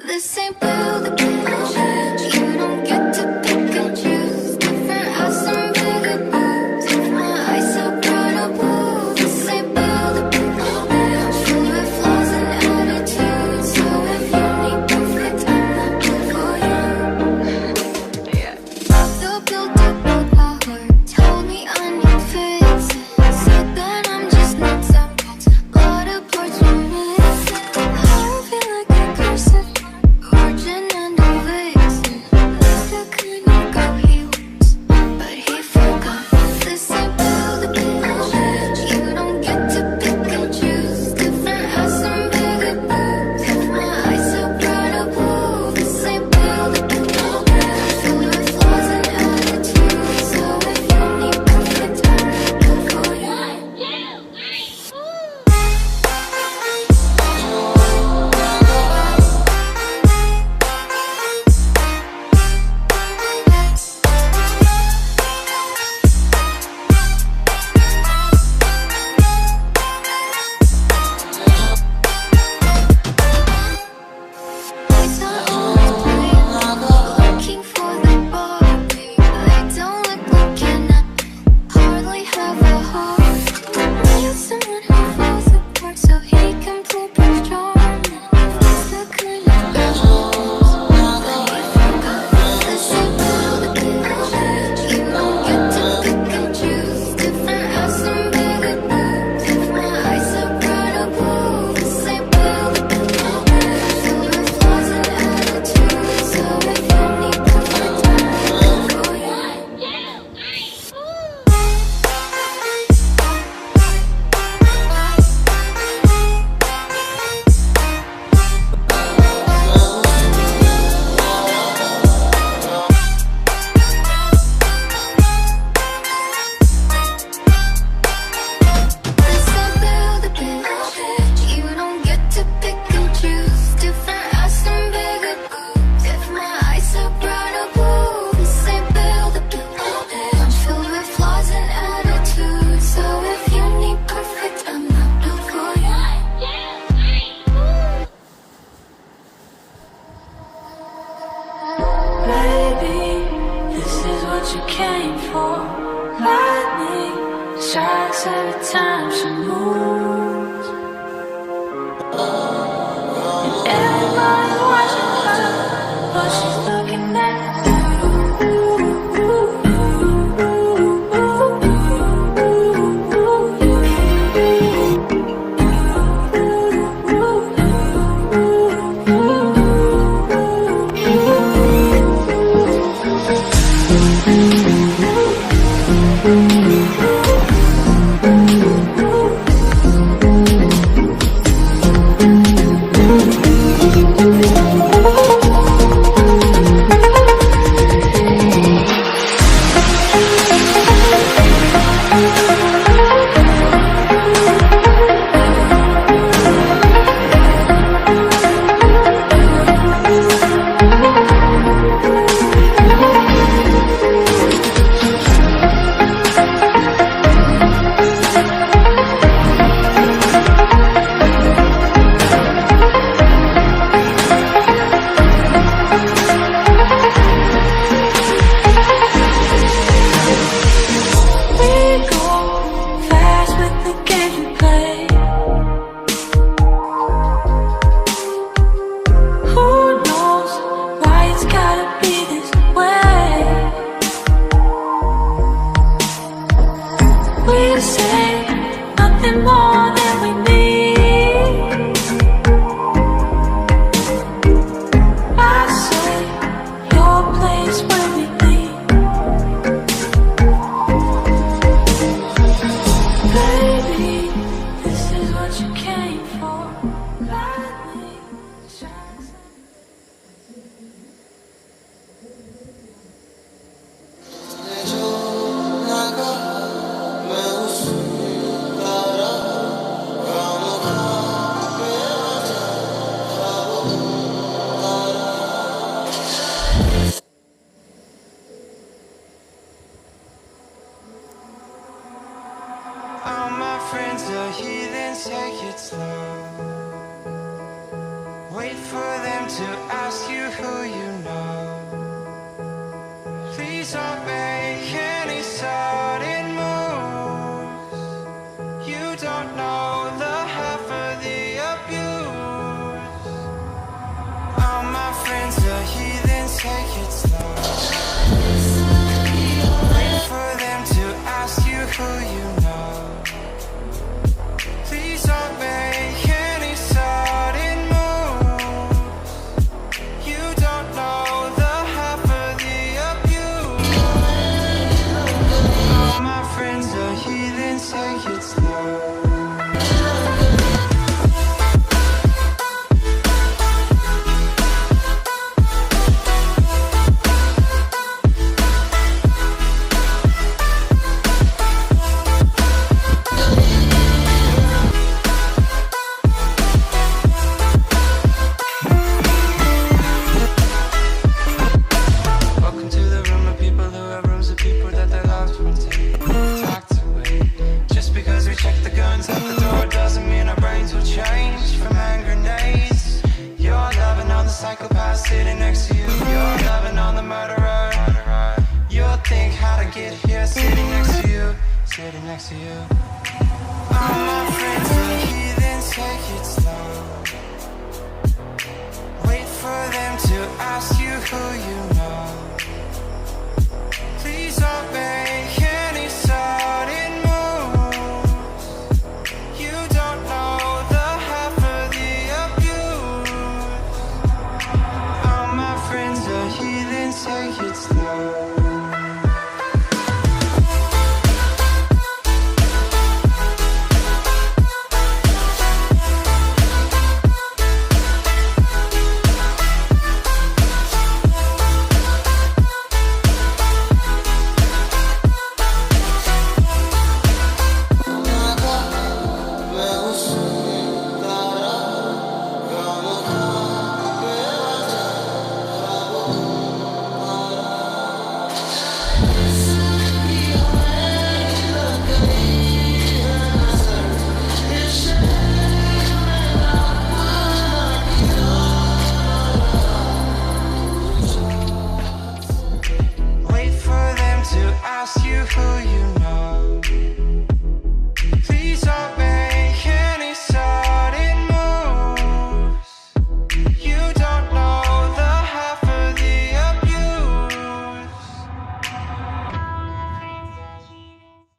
This ain't build a change. You don't get to pick and choose. Different house and bigger boots. If my eyes are bright or blue. This ain't build a change. Filled with flaws and attitudes. So if you need perfect, I'm not good for you. Yeah. The build power told me I need fixing. Said that I'm just nuts and bolts. Lot of parts were missing. I feel like a cursive. Virgin and a vixen. That's the kind of girl he wants, but he forgot. This ain't build a change. You don't get to pick and choose. Different house and bigger boots. If my eyes are bright or blue. This ain't build a change. Filled with flaws and attitudes. So if you need perfect, I'm not good for you. Lights are always playing, looking for the Barbie. They don't look like an hardly have a heart. Need someone who falls apart so he can play Prince Charming. That's the kind of girl that he forgot. This ain't build a change. You don't get to pick and choose. Different house and bigger boots. If my eyes are bright or blue. This ain't build a change. Filled with flaws and attitudes. So if you need perfect, I'm not good for you. This ain't build a change. You don't get to pick and choose. Different house and bigger boots. If my eyes are bright or blue. This ain't build a change. I'm filled with flaws and attitudes. So if you need perfect, I'm not built for you. Baby, this is what you came for. Lightning strikes every time she moves. And everybody's watching her, but she's looking at to ask you who you know. Please don't make any sudden moves. You don't know the half of the abuse. All my friends are heathens, take it slow. Wait for them to ask you who you know. Please don't make any sudden moves. You don't know the half of the abuse. All my friends are heathens, take it slow. Welcome to the room of people who have rooms of people that they loved one day talked away. Just because we check the guns at the door doesn't mean our brains will change from hand grenades. You're loving on the psychopath sitting next to you. You're loving on the murderer. You'll think how to get here sitting next to you. Sitting next to you. All my friends are heathens, take it slow. Wait for them to ask you who you know. Please don't make any sudden moves. You don't know the half of the abuse. All my friends are heathens, take it slow. Wait for them to ask you who you